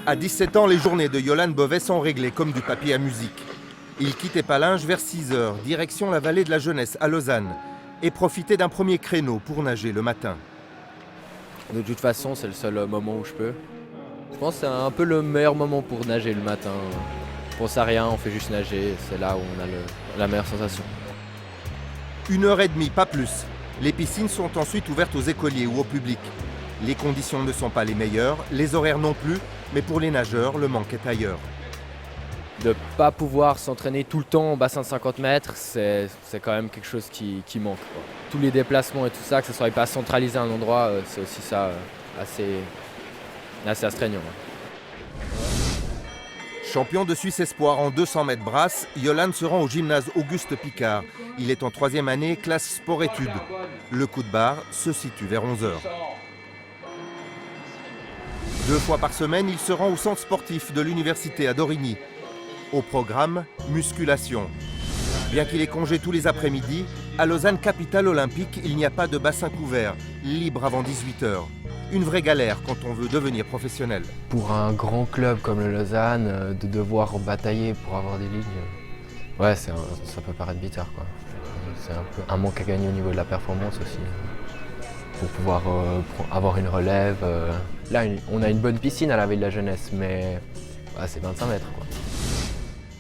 À 17 ans, les journées de Yolan Beauvais sont réglées comme du papier à musique. Il quitte Épalinges vers 6 heures, direction la vallée de la Jeunesse à Lausanne, et profiter d'un premier créneau pour nager le matin. De toute façon, c'est le seul moment où je peux. Je pense que c'est un peu le meilleur moment pour nager le matin. On pense à rien, on fait juste nager, c'est là où on a la meilleure sensation. 1h30, pas plus. Les piscines sont ensuite ouvertes aux écoliers ou au public. Les conditions ne sont pas les meilleures, les horaires non plus, mais pour les nageurs, le manque est ailleurs. De ne pas pouvoir s'entraîner tout le temps en bassin de 50 mètres, c'est quand même quelque chose qui manque, quoi. Tous les déplacements et tout ça, que ce ne soit pas centralisé à un endroit, c'est aussi ça assez astreignant. Champion de Suisse espoir en 200 mètres brasse, Yolan se rend au gymnase Auguste Picard. Il est en 3e année, classe sport-études. Le coup de barre se situe vers 11h. 2 fois par semaine, il se rend au centre sportif de l'université à Dorigny. Au programme, musculation. Bien qu'il ait congé tous les après-midi, à Lausanne, capitale olympique, il n'y a pas de bassin couvert, libre avant 18h. Une vraie galère quand on veut devenir professionnel. Pour un grand club comme le Lausanne, de devoir batailler pour avoir des lignes, ouais, ça peut paraître bizarre, quoi. C'est un peu un manque à gagner au niveau de la performance aussi, pour pouvoir avoir une relève. Là, on a une bonne piscine à la veille de la jeunesse, mais ouais, c'est 25 mètres, quoi.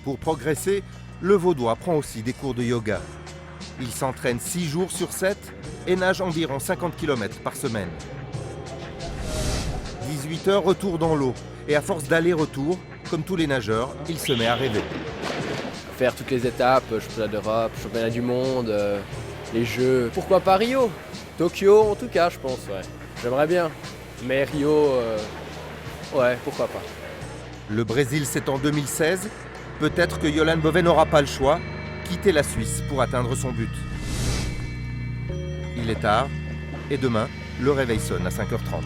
Pour progresser, le Vaudois prend aussi des cours de yoga. Il s'entraîne 6 jours sur 7 et nage environ 50 km par semaine. 18h, retour dans l'eau. Et à force d'aller-retour, comme tous les nageurs, il se met à rêver. Faire toutes les étapes, championnat d'Europe, championnat du monde, les Jeux. Pourquoi pas Rio? Tokyo en tout cas, je pense, ouais. J'aimerais bien. Mais Rio, ouais, pourquoi pas. Le Brésil, c'est en 2016. Peut-être que Yolan Beauvais n'aura pas le choix, quitter la Suisse pour atteindre son but. Il est tard, et demain, le réveil sonne à 5h30.